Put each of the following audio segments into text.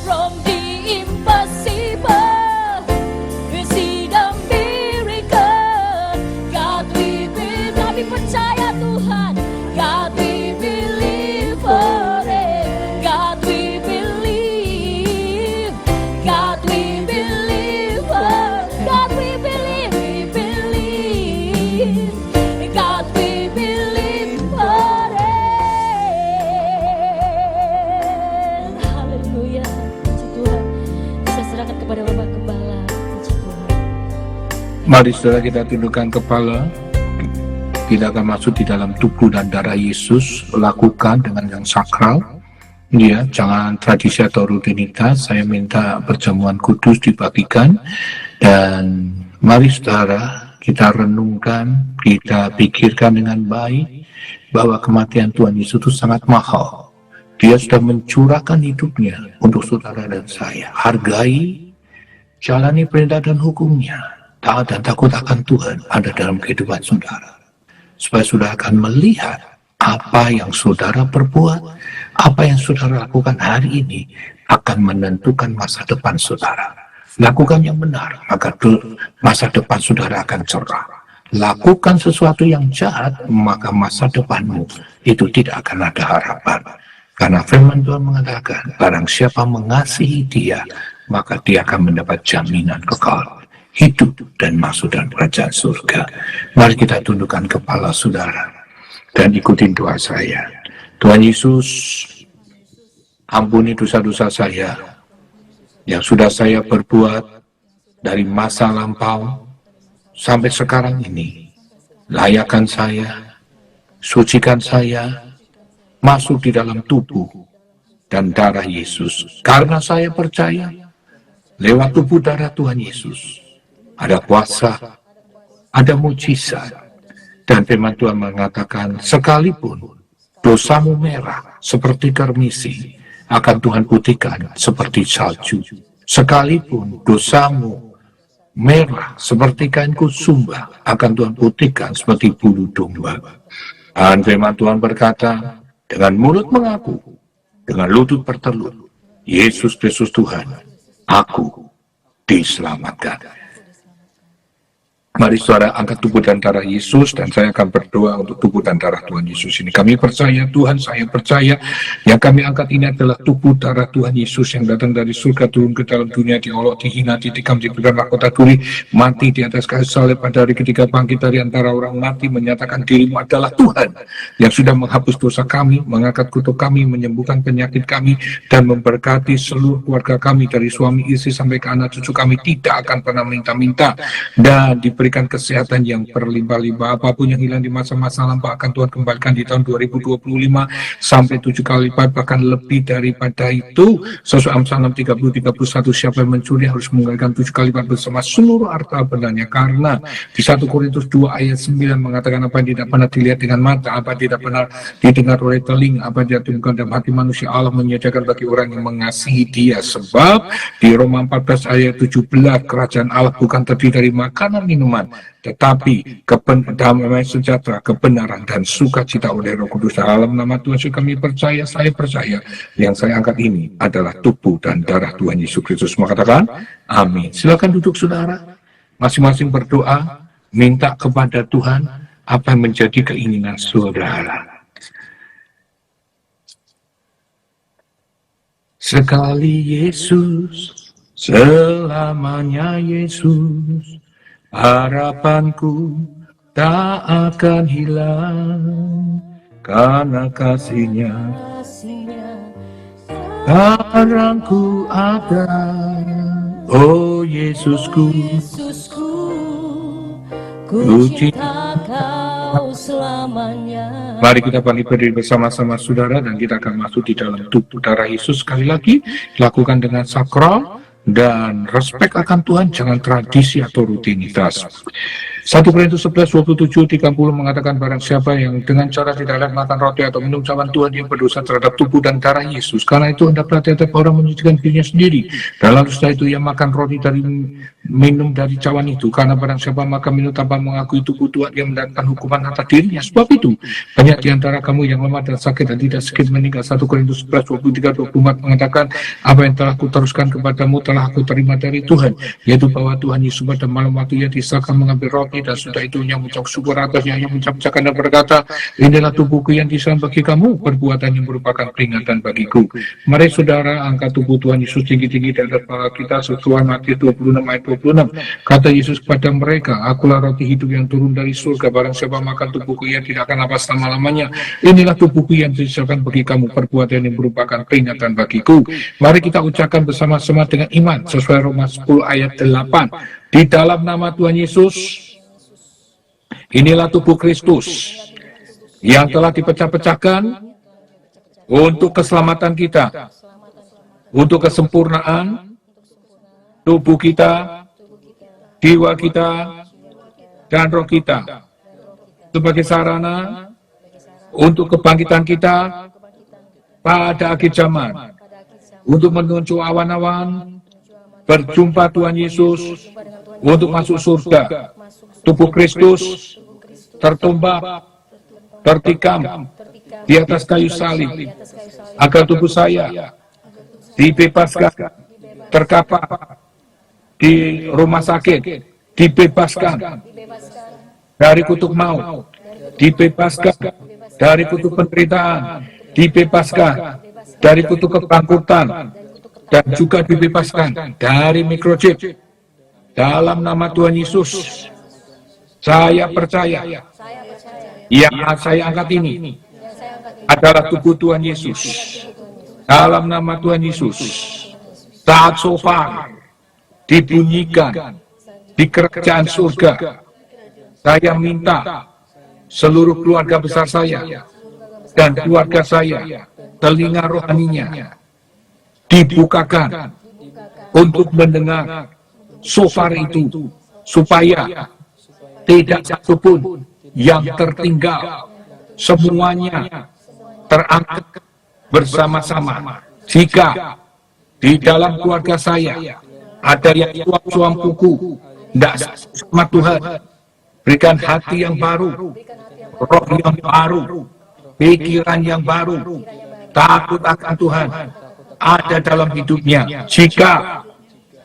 from the impossible. We see the miracle. God, we believe. Kami percaya Tuhan. God, we believe for it. God, we believe. God, we believe for. God, we believe. We believe. God, we believe for it. Haleluya. Puji Tuhan. Saya serahkan kepada Bapak Gembala. Puji Tuhan. Mari saudara kita tundukkan kepala. Kita akan masuk di dalam tubuh dan darah Yesus. Lakukan dengan yang sakral. Ya, jangan tradisi atau rutinitas. Saya minta perjamuan kudus dibagikan. Dan mari saudara, kita renungkan, kita pikirkan dengan baik bahwa kematian Tuhan Yesus itu sangat mahal. Dia sudah mencurahkan hidupnya untuk saudara dan saya. Hargai, jalani perintah dan hukumnya. Taat dan takut akan Tuhan ada dalam kehidupan saudara. Supaya saudara akan melihat apa yang saudara perbuat, apa yang saudara lakukan hari ini akan menentukan masa depan saudara. Lakukan yang benar, maka masa depan saudara akan cerah. Lakukan sesuatu yang jahat, maka masa depanmu itu tidak akan ada harapan. Karena firman Tuhan mengatakan, barang siapa mengasihi dia, maka dia akan mendapat jaminan kekal hidup dan masuk dalam kerajaan surga. Mari kita tundukkan kepala saudara dan ikutin doa saya. Tuhan Yesus, ampuni dosa-dosa saya yang sudah saya perbuat dari masa lampau sampai sekarang ini. Layakkan saya, sucikan saya, masuk di dalam tubuh dan darah Yesus. Karena saya percaya lewat tubuh darah Tuhan Yesus ada kuasa, ada mujizat. Dan firman Tuhan mengatakan, sekalipun dosamu merah seperti karmisi, akan Tuhan putihkan seperti salju. Sekalipun dosamu merah seperti kain kusumba, akan Tuhan putihkan seperti bulu domba. Dan firman Tuhan berkata, dengan mulut mengaku, dengan lutut bertelut, Yesus Kristus Tuhan, aku diselamatkan. Mari saudara angkat tubuh dan darah Yesus, dan saya akan berdoa untuk tubuh dan darah Tuhan Yesus ini. Kami percaya Tuhan, saya percaya yang kami angkat ini adalah tubuh darah Tuhan Yesus yang datang dari surga turun ke dalam dunia, diolok, dihina, ditikam, diberikan mahkota duri, mati di atas kayu salib pada hari ketiga, bangkit dari antara orang mati, menyatakan dirimu adalah Tuhan yang sudah menghapus dosa kami, mengangkat kutuk kami, menyembuhkan penyakit kami, dan memberkati seluruh keluarga kami dari suami istri sampai ke anak cucu kami. Tidak akan pernah minta-minta, dan diberikan kesehatan yang berlimpah-limpah. Apapun yang hilang di masa-masa lampau akan Tuhan kembalikan di tahun 2025 sampai 7 kali lipat, bahkan lebih daripada itu. Sesuai Amsal 30:31, siapa yang mencuri harus mengembalikan 7 kali lipat bersama seluruh harta bendanya. Karena di 1 Korintus 2 ayat 9 mengatakan, apa yang tidak pernah dilihat dengan mata, apa yang tidak pernah didengar oleh telinga, apa yang tidak dalam hati manusia, Allah menyediakan bagi orang yang mengasihi dia. Sebab di Roma 14 ayat 17, kerajaan Allah bukan terdiri dari makanan minuman, tetapi damai sejahtera, kebenaran, dan sukacita oleh Roh Kudus. Dalam nama Tuhan Yesus kami percaya, saya percaya yang saya angkat ini adalah tubuh dan darah Tuhan Yesus Kristus. Mengatakan amin. Silakan duduk saudara, masing-masing berdoa, minta kepada Tuhan apa yang menjadi keinginan saudara. Sekali Yesus, selamanya Yesus, harapanku tak akan hilang, karena kasih-Nya sekarangku ada. Oh Yesusku, ku cinta Kau selamanya. Mari kita bangkit berdiri bersama-sama saudara, dan kita akan masuk di dalam tubuh darah Yesus. Sekali lagi, lakukan dengan sakral dan respek akan Tuhan, jangan tradisi atau rutinitas. 1 Korintus 11:27-30 mengatakan barang siapa yang dengan cara tidak layak makan roti atau minum cawan Tuhan yang berdosa terhadap tubuh dan darah Yesus. Karena itu hendaklah tiap orang menyucikan dirinya sendiri. Dan lalu setelah itu ia makan roti dari minum dari cawan itu. Karena barang siapa makan minum tanpa mengakui tubuh Tuhan, ia mendapatkan hukuman atas dirinya. Sebab itu banyak di antara kamu yang lemah dan sakit dan tidak sedikit meninggal. 1 Korintus 11:23-24 mengatakan apa yang telah kuteruskan kepadamu telah aku terima dari Tuhan, yaitu bahwa Tuhan Yesus pada malam waktu ia disalahkan mengambil roti, dan sudah itu yang mengucap syukur atasnya, yang mengucapkan dan berkata, inilah tubuhku yang disalahkan bagi kamu, perbuatan yang merupakan peringatan bagiku. Mari saudara angkat tubuh Tuhan Yesus tinggi-tinggi di atas kepala kita sesuai Matius 26 ayat 26. Kata Yesus kepada mereka, akulah roti hidup yang turun dari surga, barang siapa makan tubuhku ia tidak akan lapar selama-lamanya. Inilah tubuhku yang disalahkan bagi kamu, perbuatan yang merupakan peringatan bagiku. Mari kita ucapkan bersama-sama dengan iman sesuai Roma 10 ayat 8. Di dalam nama Tuhan Yesus, inilah tubuh Kristus yang telah dipecah-pecahkan untuk keselamatan kita, untuk kesempurnaan tubuh kita, jiwa kita, dan roh kita, sebagai sarana untuk kebangkitan kita pada akhir zaman, untuk menuju awan-awan, berjumpa Tuhan Yesus, untuk masuk surga. Tubuh Kristus tertumbak, tertikam di atas kayu salib, agar tubuh saya dibebaskan, terkapar di rumah sakit, dibebaskan dari kutuk maut, dibebaskan dari kutuk penderitaan, dibebaskan dari kutuk kebangkrutan, dan juga dibebaskan dari microchip. Dalam nama Tuhan Yesus, saya percaya yang saya angkat ini adalah tubuh Tuhan Yesus. Dalam nama Tuhan Yesus, saat shofar dibunyikan di kerajaan surga, saya minta seluruh keluarga besar saya dan keluarga saya, telinga rohaninya dibukakan untuk mendengar shofar itu, supaya tidak satupun yang tertinggal, semuanya terangkat bersama-sama. Jika di dalam keluarga saya ada yang suam kuku, tidak sama Tuhan, berikan hati yang baru, roh yang baru, pikiran yang baru, takut akan Tuhan ada dalam hidupnya. Jika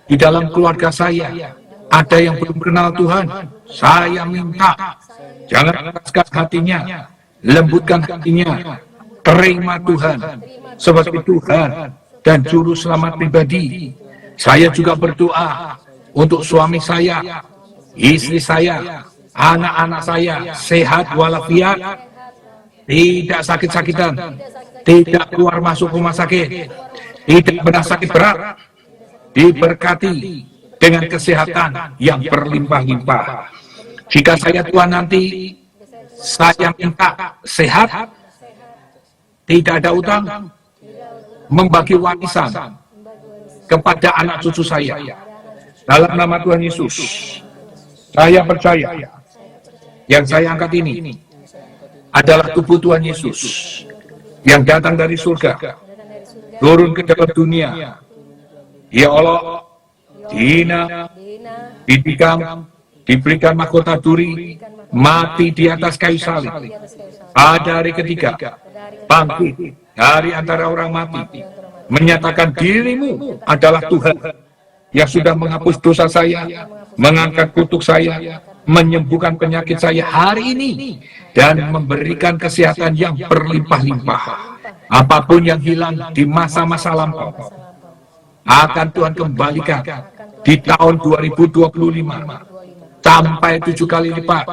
di dalam keluarga saya ada yang belum kenal Tuhan, saya minta jangan keraskan hatinya, lembutkan hatinya, terima Tuhan sebagai Tuhan dan Juru Selamat pribadi. Saya juga berdoa untuk suami saya, istri saya, anak-anak saya sehat walafiat, tidak sakit-sakitan, tidak keluar masuk rumah sakit, tidak pernah sakit berat, diberkati dengan kesehatan yang berlimpah-limpah. Jika saya tua nanti, saya minta sehat, tidak ada utang, membagi warisan kepada anak cucu saya. Dalam nama Tuhan Yesus, saya percaya yang saya angkat ini adalah tubuh Tuhan Yesus yang datang dari surga, turun ke dalam dunia. Ya Allah, dihina, ditikam, diberikan mahkota duri, mati di atas kayu salib. Pada hari ketiga, bangkit dari antara orang mati, menyatakan dirimu adalah Tuhan yang sudah menghapus dosa saya, mengangkat kutuk saya, menyembuhkan penyakit saya hari ini, dan memberikan kesehatan yang berlimpah-limpah. Apapun yang hilang di masa-masa lampau akan Tuhan kembalikan di tahun 2025 sampai 7 kali lipat,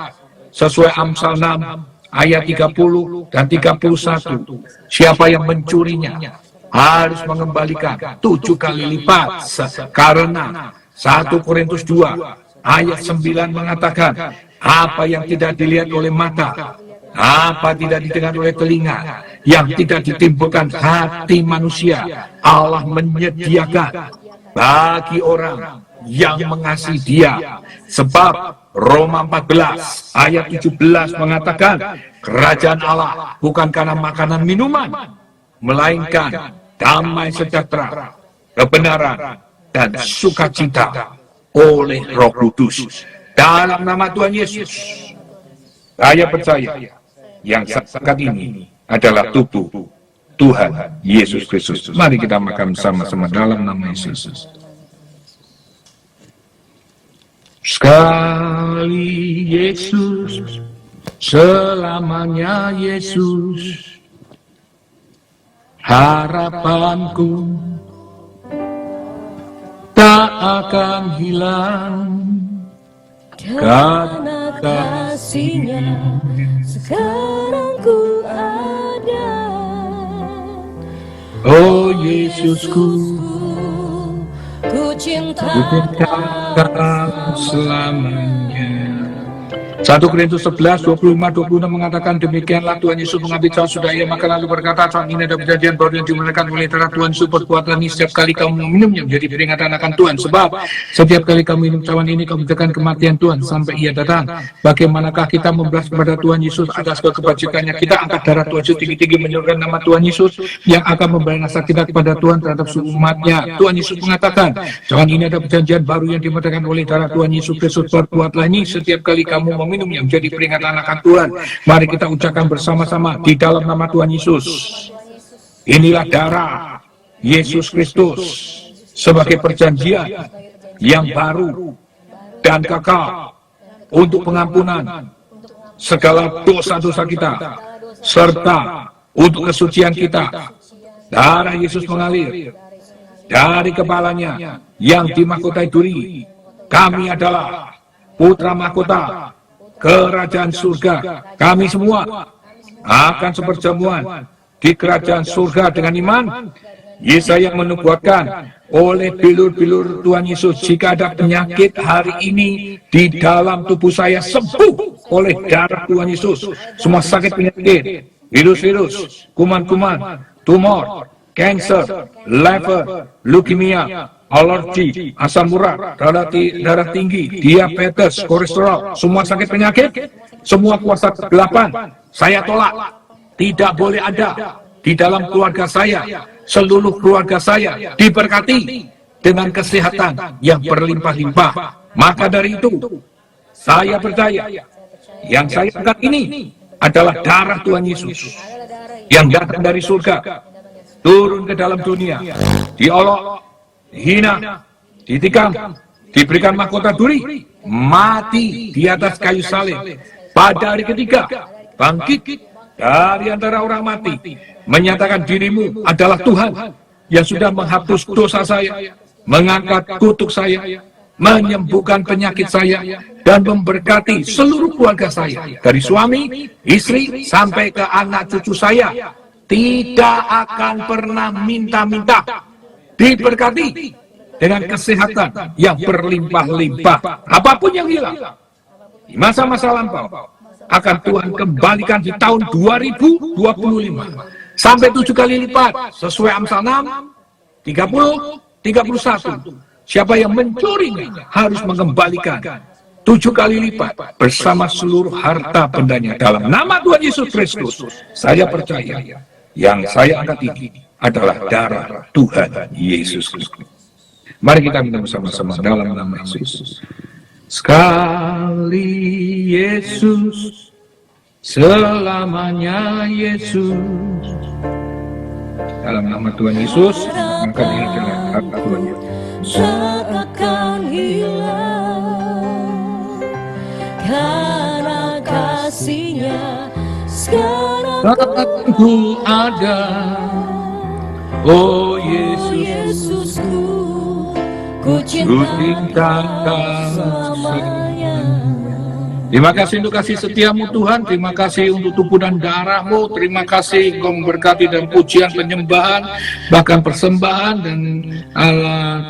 sesuai Amsal 6 ayat 30 dan 31. Siapa yang mencurinya harus mengembalikan 7 kali lipat, karena 1 Korintus 2 ayat 9 mengatakan, apa yang tidak dilihat oleh mata, apa tidak didengar oleh telinga, yang tidak ditimbulkan hati manusia, Allah menyediakan bagi orang yang mengasihi dia. Sebab Roma 14 ayat 17 mengatakan, kerajaan Allah bukan karena makanan minuman, melainkan damai sejahtera, kebenaran, dan sukacita oleh Roh Kudus. Dalam nama Tuhan Yesus, saya percaya yang saat ini adalah tubuh Tuhan Yesus Kristus. Mari kita makan sama-sama dalam nama Yesus. Sekali Yesus, selamanya Yesus, harapanku tak akan hilang. Karena kasih-Nya sekarang ku ada. Oh Yesusku, ku cinta Kau selamanya. 1 Korintus 11, 25-26 mengatakan, demikianlah Tuhan Yesus mengambil cawan sudah ia makan lalu berkata, cawan ini ada perjanjian baru yang dimulakan oleh darah Tuhan Yesus. Perbuatlah ini setiap kali kamu meminumnya menjadi peringatan akan Tuhan. Sebab setiap kali kamu minum cawan ini kamu mengerjakan kematian Tuhan sampai ia datang. Bagaimanakah kita membelas kepada Tuhan Yesus atas kebajikannya? Kita angkat darah Tuhan Yesus tinggi-tinggi menyuruhkan nama Tuhan Yesus yang akan membayar nasa kita kepada Tuhan terhadap seluruh umatnya. Tuhan Yesus mengatakan, cawan ini ada perjanjian baru yang dimulakan oleh darah Tuhan Yesus Kristus. Perbuatlah ini setiap kali kamu minumnya menjadi peringatan akan Tuhan. Mari kita ucapkan bersama-sama di dalam nama Tuhan Yesus. Inilah darah Yesus Kristus sebagai perjanjian yang baru dan kekal untuk pengampunan segala dosa-dosa kita serta untuk kesucian kita. Darah Yesus mengalir dari kepalanya yang dimahkotai duri. Kami adalah putra mahkota kerajaan surga. Kami semua akan seperjamuan di kerajaan surga dengan iman. Yesaya menubuatkan oleh bilur-bilur Tuhan Yesus, jika ada penyakit hari ini di dalam tubuh saya sembuh oleh darah Tuhan Yesus. Semua sakit penyakit, virus-virus, kuman-kuman, tumor, cancer, liver, leukemia, alergi, asam urat, darah tinggi, diabetes, kolesterol, semua sakit penyakit, semua kuasa kegelapan, saya tolak. Tidak boleh ada di dalam keluarga saya. Seluruh keluarga saya diberkati dengan kesehatan yang berlimpah-limpah. Maka dari itu, saya percaya yang saya angkat ini adalah darah Tuhan Yesus yang datang dari surga, turun ke dalam dunia, diolok, dihina, ditikam, diberikan mahkota duri, mati di atas kayu salib. Pada hari ketiga, bangkit dari antara orang mati, menyatakan dirimu adalah Tuhan yang sudah menghapus dosa saya, mengangkat kutuk saya, menyembuhkan penyakit saya, dan memberkati seluruh keluarga saya, dari suami, istri, sampai ke anak cucu saya. Tidak akan pernah minta-minta, diberkati dengan kesehatan yang berlimpah-limpah. Apapun yang hilang di masa-masa lampau akan Tuhan kembalikan di tahun 2025 sampai 7 kali lipat, sesuai Amsal 6, 30, 31. Siapa yang mencurinya harus mengembalikan 7 kali lipat bersama seluruh harta bendanya. Dalam nama Tuhan Yesus Kristus, saya percaya yang saya angkat ini adalah darah Tuhan Yesus Kristus. Mari kita minum bersama-sama dalam nama Yesus. Sekali Yesus, selamanya Yesus. Dalam nama Tuhan Yesus, maka ini adalah harta Tuhan Yesus. tak akan hilang, karena kasih-Nya sekarang Ku ada, oh Yesus, Yesusku, ku cinta ku cinta Kau selamanya. Terima kasih untuk kasih setiamu Tuhan, terima kasih untuk tubuh dan darahmu, terima kasih Engkau memberkati dan pujian, penyembahan, bahkan persembahan, dan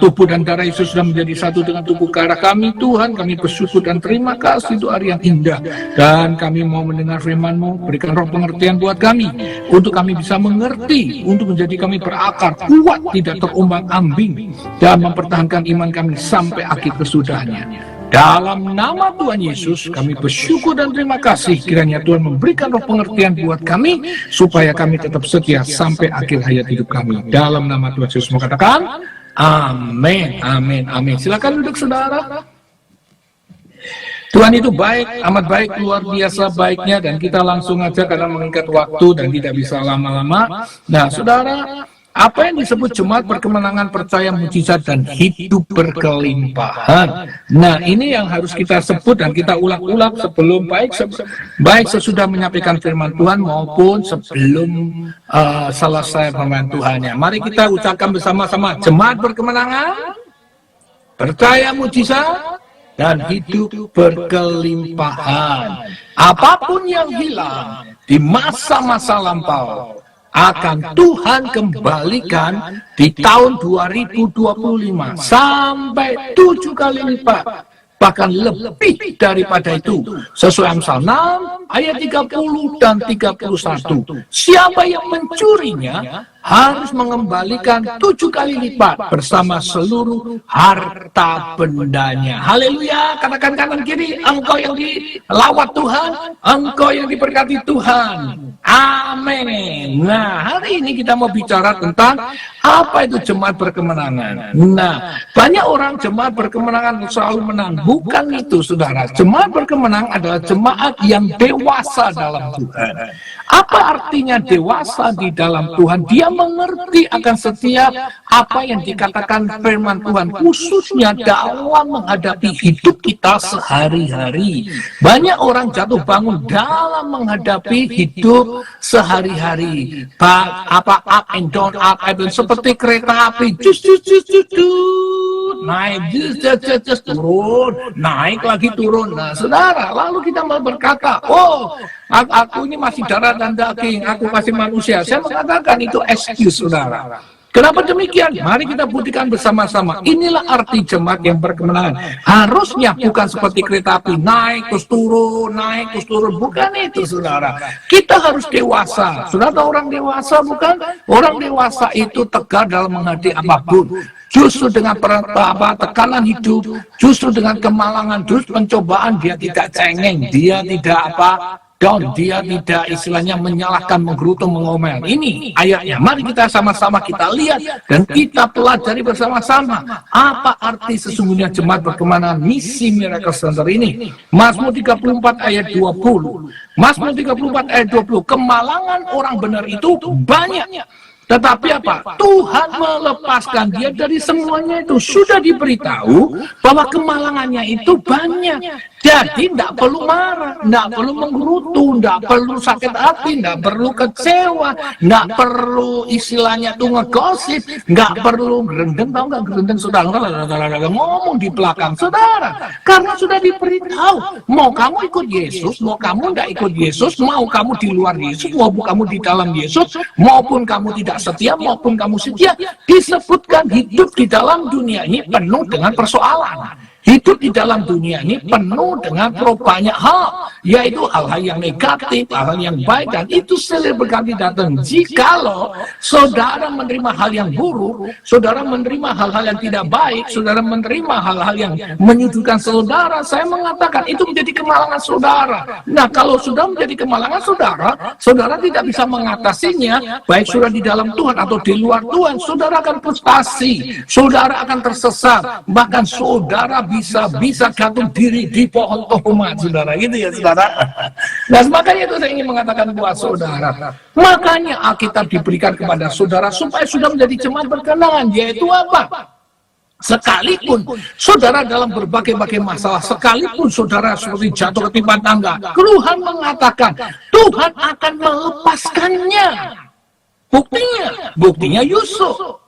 tubuh dan darah Yesus sudah menjadi satu dengan tubuh darah kami Tuhan. Kami bersyukur dan terima kasih untuk hari yang indah, dan kami mau mendengar firman-Mu. Berikan roh pengertian buat kami, untuk kami bisa mengerti, untuk menjadi kami berakar, kuat, tidak terumbang-ambing, dan mempertahankan iman kami sampai akhir kesudahnya. Dalam nama Tuhan Yesus, kami bersyukur dan terima kasih. Kiranya Tuhan memberikan roh pengertian buat kami, supaya kami tetap setia sampai akhir hayat hidup kami. Dalam nama Tuhan Yesus, mau katakan, amin, amin, amin. Silakan duduk saudara. Tuhan itu baik, amat baik, luar biasa baiknya, dan kita langsung aja karena mengikat waktu dan tidak bisa lama-lama. Nah saudara, apa yang disebut jemaat berkemenangan, percaya, mujizat, dan hidup berkelimpahan. Nah, ini yang harus kita sebut dan kita ulang-ulang sebelum baik sesudah menyampaikan firman Tuhan maupun sebelum selesai firman Tuhannya. Mari kita ucapkan bersama-sama, jemaat berkemenangan, percaya, mujizat, dan hidup berkelimpahan. Apapun yang hilang di masa-masa lampau akan Tuhan kembalikan di tahun 2025 sampai 7 kali lipat, bahkan lebih daripada itu, sesuai Amsal 6 ayat 30 dan 31. Siapa yang mencurinya harus mengembalikan 7 kali lipat bersama seluruh harta bendanya. Haleluya, katakan kanan kiri, engkau yang dilawat Tuhan, engkau yang diberkati Tuhan. Amin. Nah, hari ini kita mau bicara tentang apa itu jemaat berkemenangan. Nah, banyak orang jemaat berkemenangan selalu menang. Bukan itu, saudara. Jemaat berkemenangan adalah jemaat yang dewasa dalam Tuhan. Apa artinya dewasa di dalam Tuhan? Dia mengerti akan setiap apa yang dikatakan firman Tuhan, khususnya dalam menghadapi hidup kita sehari-hari. Banyak orang jatuh bangun dalam menghadapi hidup sehari-hari. Up and down, seperti kereta api, naik, turun, naik lagi turun. Nah, saudara, lalu kita mau berkata, oh, aku ini masih darah dan daging, aku masih manusia. Saya mengatakan itu excuse, saudara. Kenapa demikian? Mari kita buktikan bersama-sama. Inilah arti jemaat yang berkemenangan. Harusnya bukan seperti kereta api, naik terus turun, naik terus turun. Bukan itu, saudara. Kita harus dewasa. Saudara, orang dewasa bukan? Orang dewasa itu tegar dalam menghadapi apapun. Justru dengan tekanan hidup, justru dengan kemalangan, justru pencobaan, dia tidak cengeng, dia tidak down, dia tidak istilahnya menyalahkan, menggerutu, mengomel. Ini ayatnya. Mari kita sama-sama kita lihat dan kita pelajari bersama-sama apa arti sesungguhnya jemaat berkemenangan misi Miracle Center ini. Mazmur 34 ayat 20. Mazmur 34 ayat 20. Kemalangan orang benar itu banyak, tetapi apa? Tuhan melepaskan dia dari semuanya itu. Sudah diberitahu bahwa kemalangannya itu banyak. Jadi tidak perlu marah, tidak perlu menggerutu, tidak perlu sakit hati, tidak perlu kecewa, tidak perlu istilahnya tuh ngegosip, tidak perlu gerendeng, tahu nggak gerendeng, saudara ngomong di belakang saudara, karena sudah diberitahu. Mau kamu ikut Yesus, mau kamu tidak ikut Yesus, mau kamu di luar Yesus, maupun kamu di dalam Yesus, maupun kamu tidak setia, maupun kamu setia, disebutkan hidup di dalam dunia ini penuh dengan persoalan. Hidup di dalam dunia ini penuh dengan banyak hal, yaitu hal-hal yang negatif, hal-hal yang baik, dan itu silih berganti datang. Jikalau saudara menerima hal yang buruk, saudara menerima hal-hal yang tidak baik, saudara menerima hal-hal yang menyudutkan saudara, saya mengatakan itu menjadi kemalangan saudara. Nah, kalau sudah menjadi kemalangan saudara, saudara tidak bisa mengatasinya, baik sudah di dalam Tuhan atau di luar Tuhan, saudara akan frustasi, saudara akan tersesat, bahkan saudara bisa gantung diri di pohon tomat, saudara, gitu ya, saudara. Nah, makanya itu saya ingin mengatakan buat saudara, makanya Alkitab diberikan kepada saudara supaya sudah menjadi jemaat berkemenangan, yaitu apa? Sekalipun saudara dalam berbagai-bagai masalah, sekalipun saudara seperti jatuh ke timpan tangga, Tuhan mengatakan Tuhan akan melepaskannya. Buktinya Yusuf.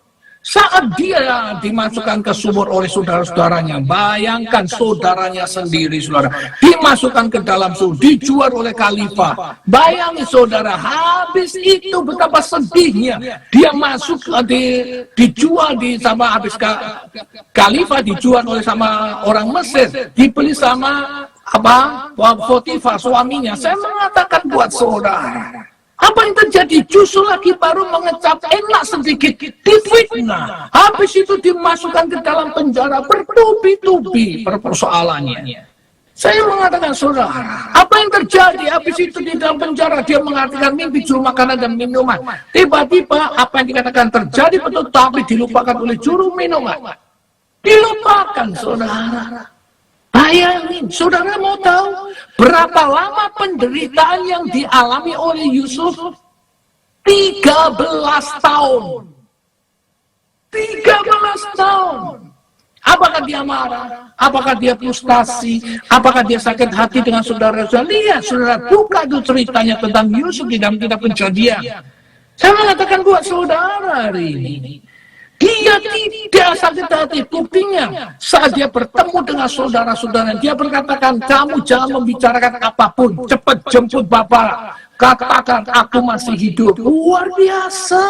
Saat dia dimasukkan ke sumur oleh saudara-saudaranya, bayangkan saudaranya sendiri, saudara, dimasukkan ke dalam sumur, dijual oleh khalifah. Bayangin saudara, habis itu betapa sedihnya. Dia masuk dijual sama habis khalifah, dijual oleh sama orang Mesir, dibeli sama Potifar suaminya. Saya mengatakan buat saudara, apa yang terjadi? Justru lagi baru mengecap enak sedikit, difitnah. Habis itu dimasukkan ke dalam penjara bertubi-tubi persoalannya. Saya mengatakan saudara, apa yang terjadi? Habis itu di dalam penjara dia mengatakan mimpi, juru makanan dan minuman. Tiba-tiba apa yang dikatakan terjadi betul, tapi dilupakan oleh juru minuman. Dilupakan saudara. Bayangin, saudara mau tahu berapa lama penderitaan yang dialami oleh Yusuf? 13 tahun. 13 tahun. Apakah dia marah? Apakah dia frustasi? Apakah dia sakit hati dengan saudara-saudara? Lihat, saudara, buka itu ceritanya tentang Yusuf di dalam kitab Kejadian. Saya mengatakan buat saudara hari ini, dia tidak sakit hati. Buktinya saat dia bertemu dengan saudara-saudara, dia berkatakan, kamu jangan membicarakan apapun, cepat jemput bapak, katakan aku masih hidup. Luar biasa.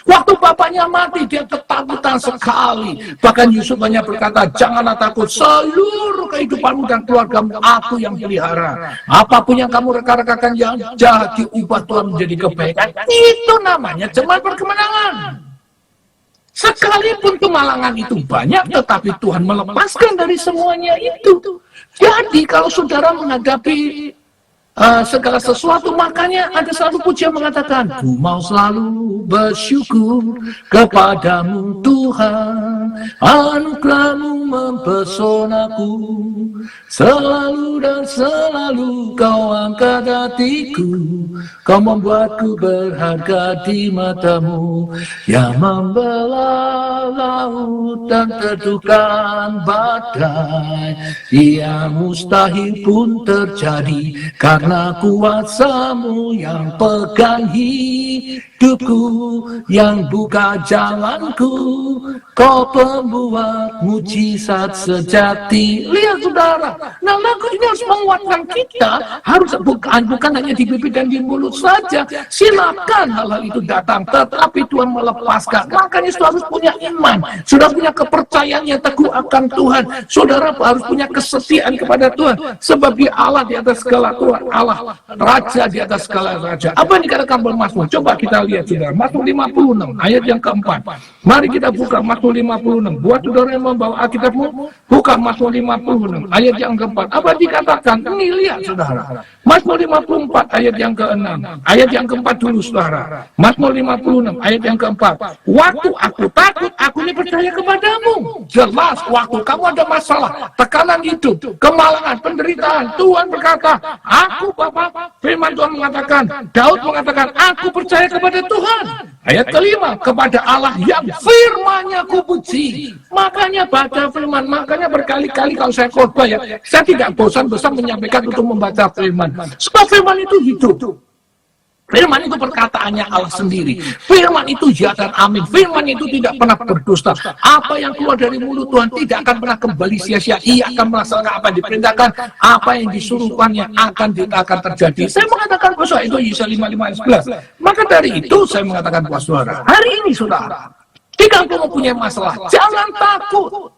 Waktu bapaknya mati, dia ketakutan sekali. Bahkan Yusuf hanya berkata, janganlah takut, seluruh kehidupanmu dan keluargamu aku yang pelihara. Apapun yang kamu reka-rekakan yang jahat, diubah Tuhan menjadi kebaikan. Itu namanya jemaat perkemenangan. Sekalipun kemalangan itu banyak, tetapi Tuhan melepaskan dari semuanya itu. Jadi kalau saudara menghadapi segala sesuatu, makanya ada satu pujian mengatakan, ku mau selalu bersyukur kepadamu Tuhan, anugerahmu mempesonaku, selalu dan selalu kau angkat hatiku, kau membuatku berharga di matamu, yang membelah laut dan teduhkan badai, yang mustahil pun terjadi, karena kuasamu yang pegang hidupku, yang buka jalanku, kau pembuat mujizat sejati. Lihat saudara, nah lagu ini harus menguatkan kita, harus bukan hanya di bibir dan di mulut saja. Silakan hal-hal itu datang, tetapi Tuhan melepaskan. Makanya saudara harus punya iman, saudara punya kepercayaan yang teguh akan Tuhan. Saudara harus punya kesetiaan kepada Tuhan, sebab Dia Allah di atas segala Tuhan, Allah Raja di atas segala raja. Apa yang dikatakan Mazmur? Coba kita lihat saudara, Mazmur 56 ayat yang keempat. Mari kita buka Mazmur 56. Buat saudara yang membawa Alkitabmu, buka Mazmur 56 ayat yang keempat. Apa dikatakan? Ini lihat saudara, Mazmur 54 ayat yang ke-6. Ayat yang keempat dulu saudara, Mazmur 56 ayat yang keempat. Waktu aku takut, aku ini percaya kepadamu. Jelas waktu kamu ada masalah, tekanan hidup, kemalangan, penderitaan, Tuhan berkata, aku Bapak. Firman Tuhan mengatakan, Daud mengatakan, aku percaya kepada Tuhan. Ayat kelima, kepada Allah yang firman-Nya ku puji. Makanya baca firman, makanya berkali-kali kalau saya khotbah ya, saya tidak bosan-bosan menyampaikan untuk membaca firman. Sebab firman itu hidup. Firman itu perkataannya Allah sendiri. Firman itu ya dan amin. Firman itu tidak pernah berdusta. Apa yang keluar dari mulut Tuhan tidak akan pernah kembali sia-sia. Ia akan melaksanakan apa yang diperintahkan, apa yang disuruhkannya akan terjadi. Saya mengatakan bahwa itu Yesaya 55 ayat 11. Maka dari itu saya mengatakan bahwa saudara, hari ini saudara, jika engkau mempunyai masalah, jangan takut.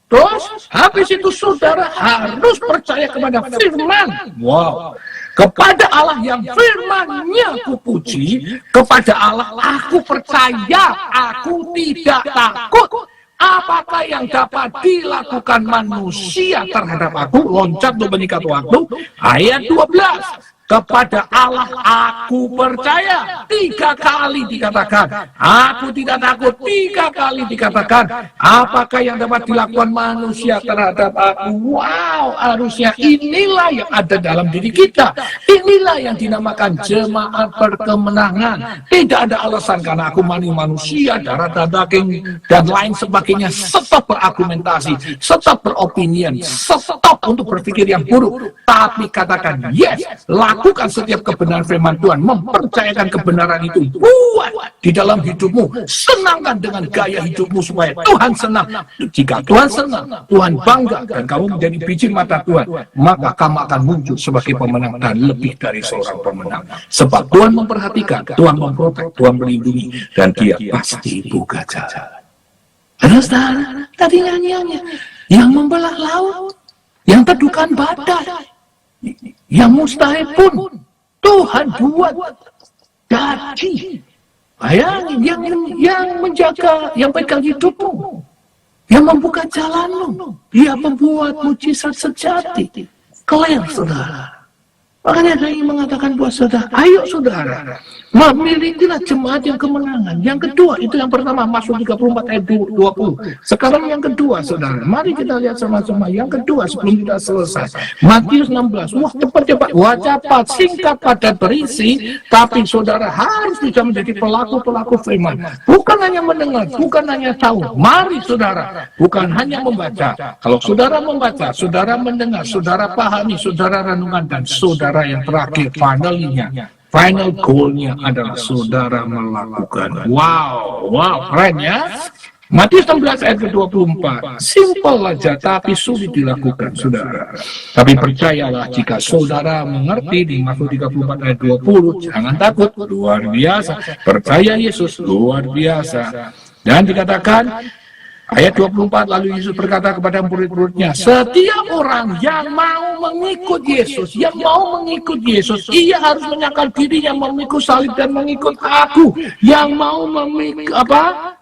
Terus habis itu saudara harus percaya kepada firman. Wow. Kepada Allah yang firman-Nya ku puji, kepada Allah aku percaya, aku tidak takut. Apakah yang dapat dilakukan manusia terhadap aku? Loncat untuk meningkat waktu. Ayat 12. Kepada Allah aku percaya. 3 kali dikatakan. Aku tidak takut. 3 kali dikatakan. Apakah yang dapat dilakukan manusia terhadap aku? Wow, harusnya inilah yang ada dalam diri kita. Inilah yang dinamakan jemaat perkemenangan. Tidak ada alasan karena aku manusia, darah dan daging, dan lain sebagainya. Stop berargumentasi, stop beropinian, stop untuk berpikir yang buruk. Tapi katakan, yes, lakukan setiap kebenaran firman Tuhan, mempercayakan kebenaran kebenaran itu buat di dalam hidupmu. Senangkan dengan gaya hidupmu supaya Tuhan senang. Jika Tuhan senang, Tuhan bangga, dan kamu menjadi biji mata Tuhan, maka kamu akan muncul sebagai pemenang dan lebih dari seorang pemenang. Sebab Tuhan memperhatikan, Tuhan memprotek, Tuhan melindungi, dan Dia pasti buka jalan. Ada saudara, tadi nyanyiannya, yang membelah laut, yang teduhkan badai, yang mustahil pun Tuhan buat jadi. Bayangin, yang menjaga, yang pegang hidupmu, yang membuka jalanmu, Dia membuat mujizat sejati. Clear, saudara. Makanya saya ingin mengatakan buat saudara, ayo saudara, milikilah jemaat yang kemenangan. Yang kedua, itu yang pertama, Mazmur 34 ayat 20. Sekarang yang kedua, saudara, mari kita lihat sama-sama. Yang kedua, sebelum kita selesai, Matius 16. Wah, cepat, wah cepat, singkat, padat, berisi. Tapi saudara harus bisa menjadi pelaku-pelaku firman. Bukan hanya mendengar, bukan hanya tahu. Mari saudara, bukan hanya membaca. Kalau saudara membaca, saudara mendengar, saudara pahami, saudara renungan, dan saudara yang terakhir, final goalnya adalah saudara melakukan. Wow, keren ya. Matius 16 ayat ke-24. Simpel aja, tapi sulit dilakukan, saudara. Tapi percayalah, jika saudara mengerti di Mazmur 34 ayat 20, jangan takut, luar biasa. Percaya Yesus, luar biasa. Dan dikatakan, ayat 24, lalu Yesus berkata kepada murid-muridnya, setiap orang yang mau mengikut Yesus, ia harus menyangkal dirinya, memikul salib dan mengikut aku. Yang mau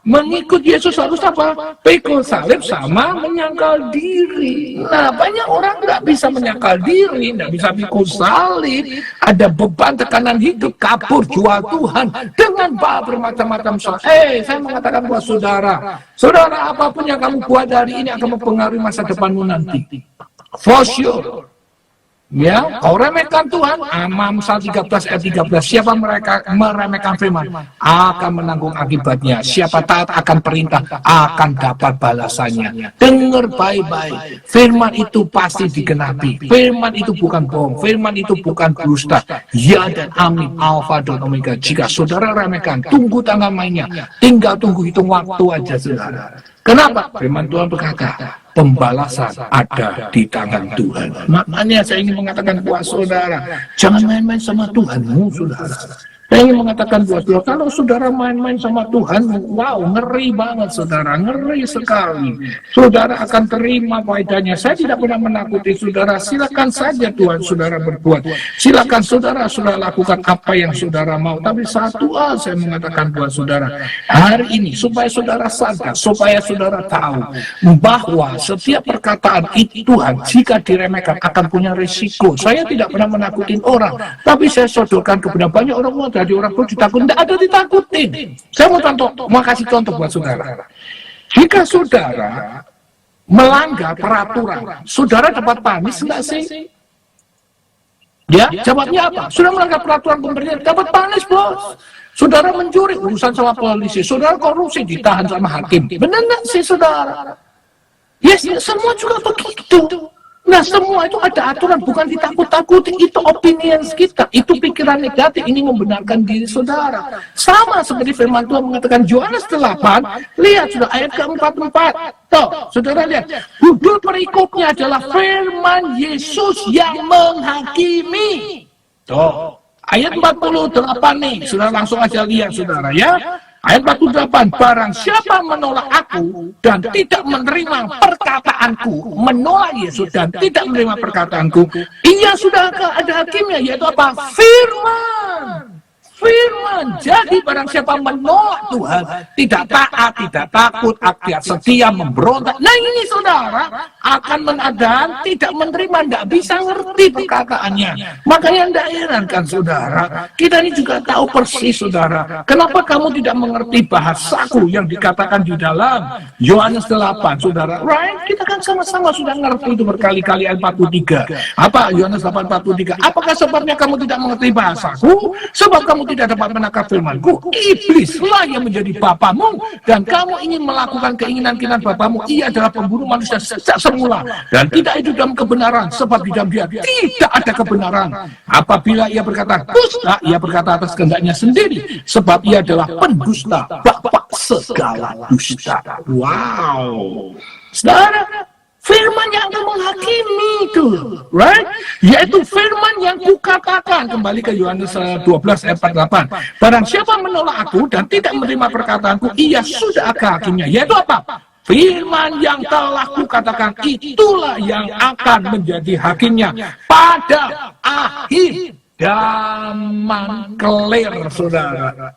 mengikut Yesus harus apa? Pikul salib sama menyangkal diri. Nah, banyak orang nggak bisa menyangkal diri, nggak bisa pikul salib, ada beban tekanan hidup, kabur, jual Tuhan dengan bermacam-macam soal. Saya mengatakan buat saudara, apapun yang kamu buat hari ini akan mempengaruhi masa depanmu nanti. For sure. Ya, kau remehkan Tuhan, Amsal 13 ayat 13. Siapa meremehkan firman akan menanggung akibatnya. Siapa taat akan perintah akan dapat balasannya. Dengar baik-baik. Firman itu pasti digenapi. Firman itu bukan bohong. Firman itu bukan dusta. Ya dan amin, alfa dan omega. Jika saudara remehkan, tunggu tanggal mainnya. Tinggal tunggu hitung waktu aja, saudara. Kenapa? Firman Tuhan berkata, pembalasan ada di tangan Tuhan. Makanya saya ingin mengatakan buat saudara, jangan main-main sama Tuhanmu, saudara. Saya ingin mengatakan buat saudara, kalau saudara main-main sama Tuhan, wow, ngeri banget saudara, ngeri sekali. Saudara akan terima faedahnya. Saya tidak pernah menakuti saudara, silakan saja Tuhan saudara berbuat. Silakan saudara lakukan apa yang saudara mau. Tapi satu hal saya mengatakan buat saudara, hari ini supaya saudara sadar, supaya saudara tahu bahwa setiap perkataan itu Tuhan jika diremehkan akan punya risiko. Saya tidak pernah menakutin orang, tapi saya sodorkan kepada banyak orang. Jadi orang pun ditakut, tidak ada ditakutin. Saya mau kasih contoh buat saudara. Jika saudara melanggar peraturan, saudara dapat panis enggak sih? Ya, jawabnya apa? Sudah melanggar peraturan pemerintah, dapat panis, bos. Saudara mencuri, urusan sama polisi. Saudara korupsi, ditahan sama hakim. Benar nggak sih, saudara? Yes, semua juga begitu. Nah, semua itu ada aturan, bukan ditakut-takuti. Itu opinions kita, itu pikiran negatif. Ini membenarkan diri saudara. Sama seperti firman Tuhan mengatakan Yohanes 8, lihat sudah ayat ke-44. Tuh, saudara lihat, judul perikopnya adalah firman Yesus yang menghakimi. Tuh, ayat 48 nih, sudah langsung aja lihat saudara ya. Ayat 48, barang siapa menolak aku dan tidak menerima perkataanku, menolak Yesus dan tidak menerima perkataanku, ia sudah ada hakimnya, yaitu apa? Firman. Jadi barang siapa menolak Tuhan, tidak taat, tidak takut, tidak setia, memberontak. Nah ini saudara akan menadan, tidak menerima, tidak bisa ngerti perkataannya. Makanya tidak heran kan saudara, kita ini juga tahu persis saudara, kenapa kamu tidak mengerti bahasaku yang dikatakan di dalam Yohanes 8 saudara. Right? Kita kan sama-sama sudah ngerti itu berkali-kali ayat 43. Apa Yohanes 8:43? Apakah sebabnya kamu tidak mengerti bahasaku? Sebab kamu tidak dapat menangkap firmanku. Iblislah yang menjadi bapamu dan kamu ingin melakukan keinginan-keinginan bapamu. Ia adalah pembunuh manusia sejak semula dan tidak hidup dalam kebenaran, sebab di dalam dia tidak ada kebenaran. Apabila ia berkata dusta, ia berkata atas kehendaknya sendiri, sebab ia adalah pendusta, bapa segala dusta. Wow, saudara, firman yang akan menghakimi itu, right? Yaitu firman yang kukatakan, kembali ke Yohanes 12 ayat 48. Barang siapa menolak aku dan tidak menerima perkataanku, ia sudah akan hakimnya. Yaitu apa? Firman yang telah kukatakan itulah yang akan menjadi hakimnya pada akhir zaman kelir, saudara.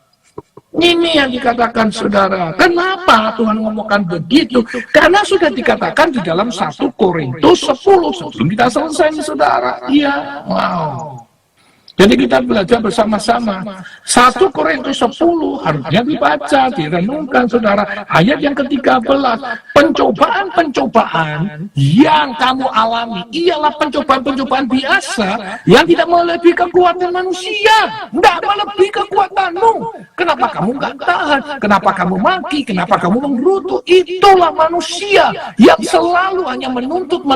Ini yang dikatakan, saudara. Kenapa Tuhan ngomongkan begitu? Karena sudah dikatakan di dalam 1 Korintus 10. Sebelum kita selesai, saudara. Iya, wow. Jadi kita belajar bersama-sama. 1 Korintus 10 harusnya dibaca, direnungkan, saudara. Ayat yang ke-13. Pencobaan-pencobaan yang kamu alami ialah pencobaan-pencobaan biasa yang tidak melebihi kekuatan manusia. Tidak melebihi kekuatanmu. Kenapa kamu nggak tahan? Kenapa kamu maki? Kenapa kamu menggerutu? Itulah manusia yang selalu hanya menuntut,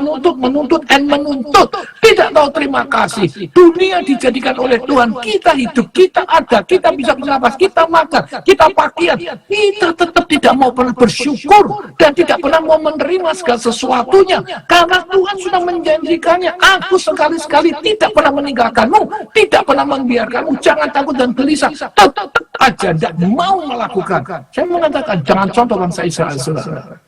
dan menuntut. Tidak tahu terima kasih. Dunia dijadikan oleh Tuhan, kita hidup, kita ada, kita bisa bernapas, kita makan, kita pakaian, kita tetap tidak mau pernah bersyukur dan tidak pernah mau menerima segala sesuatunya karena Tuhan sudah menjanjikannya. Aku sekali-sekali tidak pernah meninggalkanmu, tidak pernah membiarkanmu. Jangan takut dan gelisah, tetap aja tidak mau melakukan. Saya mengatakan jangan contoh bangsa Israel, saudara.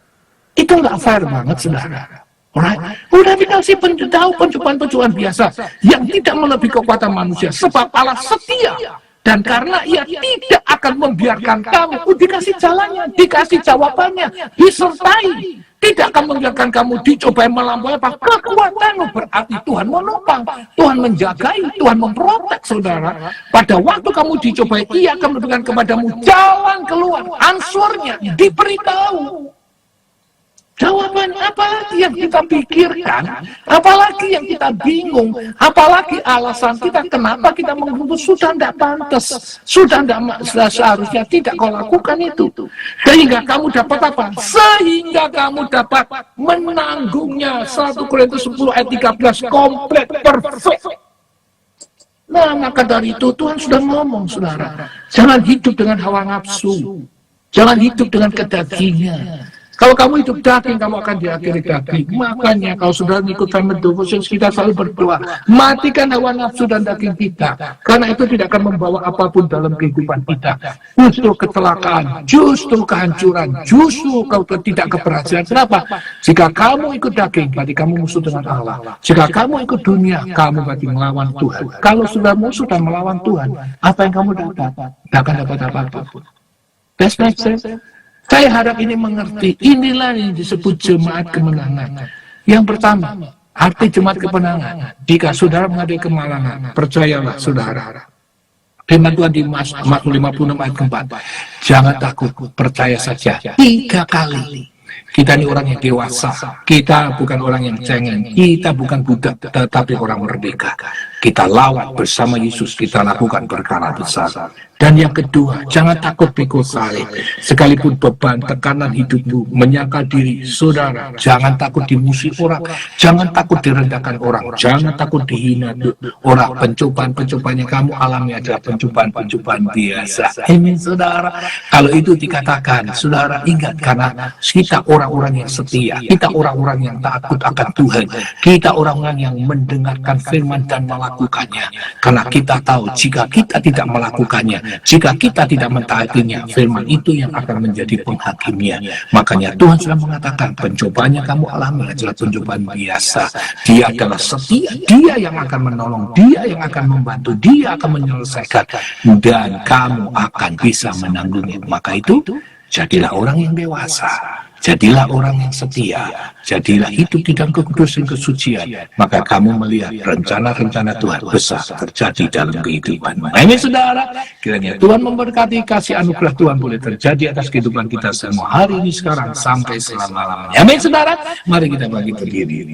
Itu nggak fair banget, saudara. Alright, udah dikasih pencobaan-pencobaan biasa yang tidak melebihi kekuatan manusia, sebab Allah setia dan karena ia tidak akan membiarkan kamu. Dikasih jalannya, dikasih jawabannya, disertai, tidak akan membiarkan kamu dicobai melampaui apa kekuatanmu. Berarti Tuhan menopang, Tuhan menjagai, Tuhan memprotek, saudara. Pada waktu kamu dicobai, ia akan memberikan kepadamu jalan keluar. Answernya diberitahu. Jawaban apalagi yang kita pikirkan, apalagi yang kita bingung, apalagi alasan kita kenapa kita menggerutu, sudah tidak pantas, sudah seharusnya tidak kau lakukan itu. Sehingga kamu dapat apa? Sehingga kamu dapat menanggungnya. 1 Korintus 10 ayat 13, komplit, perfect. Nah, maka dari itu Tuhan sudah ngomong, saudara, jangan hidup dengan hawa nafsu, jangan hidup dengan kedagingan. Kalau kamu hidup daging, kamu akan diakhiri daging. Makanya kalau sudah ikut family devotion, kita selalu berdoa, matikan hawa nafsu dan daging kita, karena itu tidak akan membawa apapun dalam kehidupan kita. Justru kecelakaan, justru kehancuran, justru kau tidak keberhasilan. Kenapa? Jika kamu ikut daging, berarti kamu musuh dengan Allah. Jika kamu ikut dunia, kamu berarti melawan Tuhan. Kalau sudah musuh dan melawan Tuhan, apa yang kamu dapat? Tidak akan dapat apa-apa. That's make sense. Saya harap ini mengerti. Inilah yang disebut jemaat kemenangan. Yang pertama, arti jemaat kemenangan. Jika saudara menghadapi kemalangan, percayalah saudara. Firman Tuhan di Mazmur 56 ayat keempat. Jangan takut, percaya saja. 3 kali. Kita ini orang yang dewasa. Kita bukan orang yang cengeng. Kita bukan budak, tetapi orang merdeka. Kita lawan bersama Yesus. Kita lakukan perkara besar. Dan yang kedua, jangan takut pikul salib. Sekalipun beban, tekanan hidupmu menyangka diri, saudara, jangan takut dimusuhi orang, jangan takut direndahkan orang, jangan takut dihina orang. Pencobaan-pencobaan yang kamu alami adalah pencobaan-pencobaan biasa. Amin, saudara. Kalau itu dikatakan, saudara ingat, karena kita orang-orang yang setia, kita orang-orang yang takut akan Tuhan, kita orang-orang yang mendengarkan firman dan melakukannya. Karena kita tahu, jika kita tidak melakukannya, jika kita tidak mentaatinya, firman itu yang akan menjadi penghakimnya. Makanya Tuhan sudah mengatakan, pencobaan yang kamu alami adalah pencobaan biasa. Dia adalah setia, dia yang akan menolong, dia yang akan membantu, dia akan menyelesaikan, dan kamu akan bisa menanggungnya. Maka itu, jadilah orang yang dewasa, jadilah orang yang setia, jadilah hidup di dalam kekudusan kesucian. Maka kamu melihat rencana-rencana Tuhan besar terjadi dalam kehidupanmu. Amin, saudara. Kiranya Tuhan memberkati, kasih anugerah Tuhan boleh terjadi atas kehidupan kita semua hari ini, sekarang, sampai selama-lamanya. Amin, saudara. Mari kita bagi berdiri.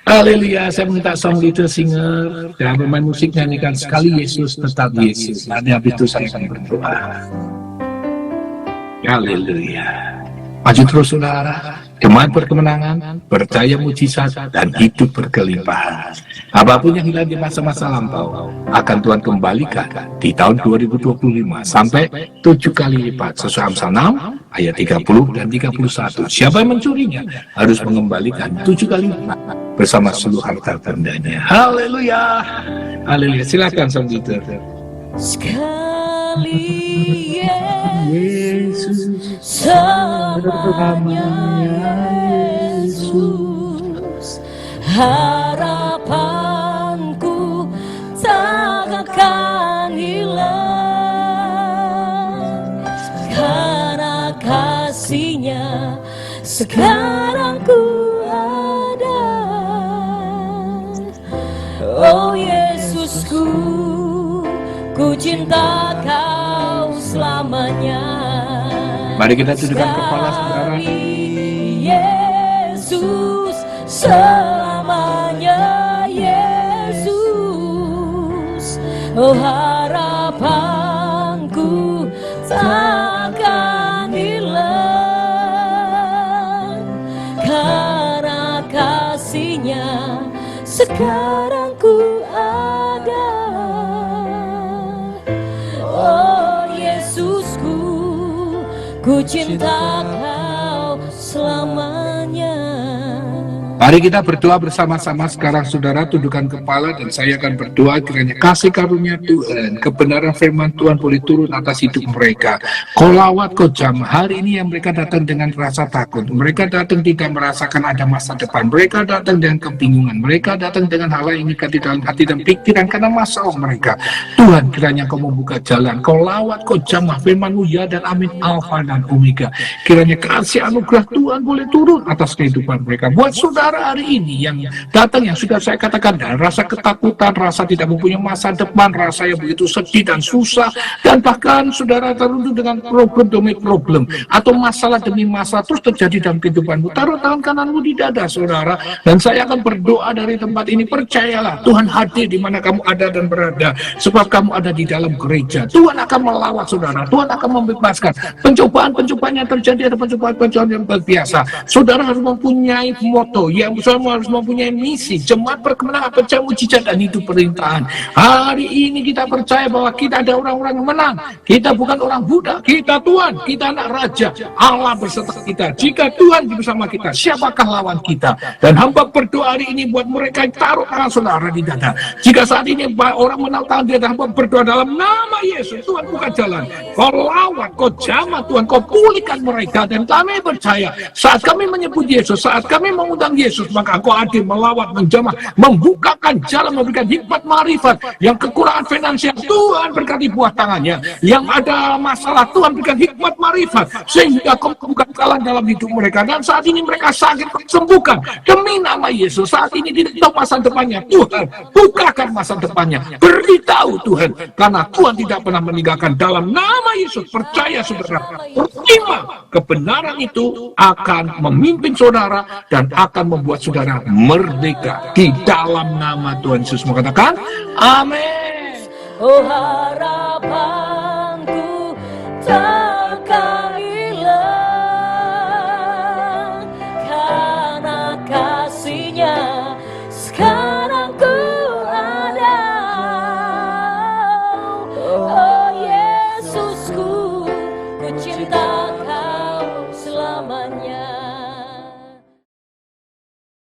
Haleluya. Saya minta song leader, singer, dan pemain musik nyanyikan sekali Yesus tetap Yesus. Nanti habis itu saya akan berdoa. Haleluya. Maju terus, saudara. iman berkemenangan, percaya mujizat, dan hidup berkelimpahan. Apapun yang hilang di masa-masa lampau akan Tuhan kembalikan di tahun 2025 sampai 7 kali lipat sesuai Amsal 6 ayat 30 dan 31. Siapa yang mencurinya harus mengembalikan 7 kali lipat bersama seluruh harta bendanya. Haleluya, haleluya. Silakan Sambutan. Sekali Yesus, selamanya Yesus, harapanku tak akan hilang, karena kasih-Nya sekarang ku ada. Oh Yesusku, ku cinta Kau selamanya. Mari kita tundukkan kepala saudara. Yesus, selamanya Yesus, oh harapanku takkan hilang, karena kasih-Nya sekarang ku ada. Oh Yesusku, ku cinta Kau selamanya. Mari kita berdoa bersama-sama sekarang saudara, tundukkan kepala dan saya akan berdoa kiranya kasih karunia Tuhan, kebenaran firman Tuhan boleh turun atas hidup mereka. Kau lawat, kau jamah. Hari ini yang mereka datang dengan rasa takut, mereka datang tidak merasakan ada masa depan, mereka datang dengan kebingungan, mereka datang dengan hal yang ikat di dalam hati dan pikiran karena masalah mereka. Tuhan, kiranya Kau membuka jalan, Kau lawat, Kau jamah firman-Mu ya dan amin, alfa dan omega. Kiranya kasih anugerah Tuhan boleh turun atas kehidupan mereka. Buat saudara hari ini yang datang, yang sudah saya katakan, dan rasa ketakutan, rasa tidak mempunyai masa depan, rasa yang begitu sedih dan susah, dan bahkan saudara terundung dengan problem demi problem atau masalah demi masalah terus terjadi dalam kehidupanmu. Taruh tangan kananmu di dada saudara, dan saya akan berdoa dari tempat ini. Percayalah, Tuhan hadir di mana kamu ada dan berada, sebab kamu ada di dalam gereja. Tuhan akan melawat saudara, Tuhan akan membebaskan. Pencobaan-pencobaan yang terjadi, ada pencobaan-pencobaan yang biasa. Saudara harus mempunyai moto, yang semua harus mempunyai misi, jemaat berkemenangan, percaya mujizat dan hidup perintahan. Hari ini kita percaya bahwa kita ada orang-orang yang menang. Kita bukan orang budak, kita Tuhan, kita anak raja. Allah berserta kita. Jika Tuhan bersama kita, siapakah lawan kita? Dan hamba berdoa hari ini buat mereka yang taruh tangan saudara di dada. Jika saat ini orang menaruh tangan di dada, hamba berdoa dalam nama Yesus, Tuhan buka jalan. Kau lawat, Kau jamah Tuhan, Kau pulihkan mereka. Dan kami percaya saat kami menyebut Yesus, saat kami mengundang Yesus, maka Engkau hadir melawat, menjamah, membukakan jalan, memberikan hikmat marifat. Yang kekurangan finansial, Tuhan berkati buah tangannya. Yang ada masalah, Tuhan berikan hikmat marifat sehingga Kau bukan jalan dalam hidup mereka. Dan saat ini mereka sakit, Kau sembuhkan demi nama Yesus. Saat ini tidak tahu masa depannya, Tuhan bukakan masa depannya. Beritahu Tuhan, karena Tuhan tidak pernah meninggalkan. Dalam nama Yesus, percaya saudara, terima kebenaran itu akan memimpin saudara dan akan membuat saudara merdeka di dalam nama Tuhan Yesus. Mengatakan amin. Oh harapanku tak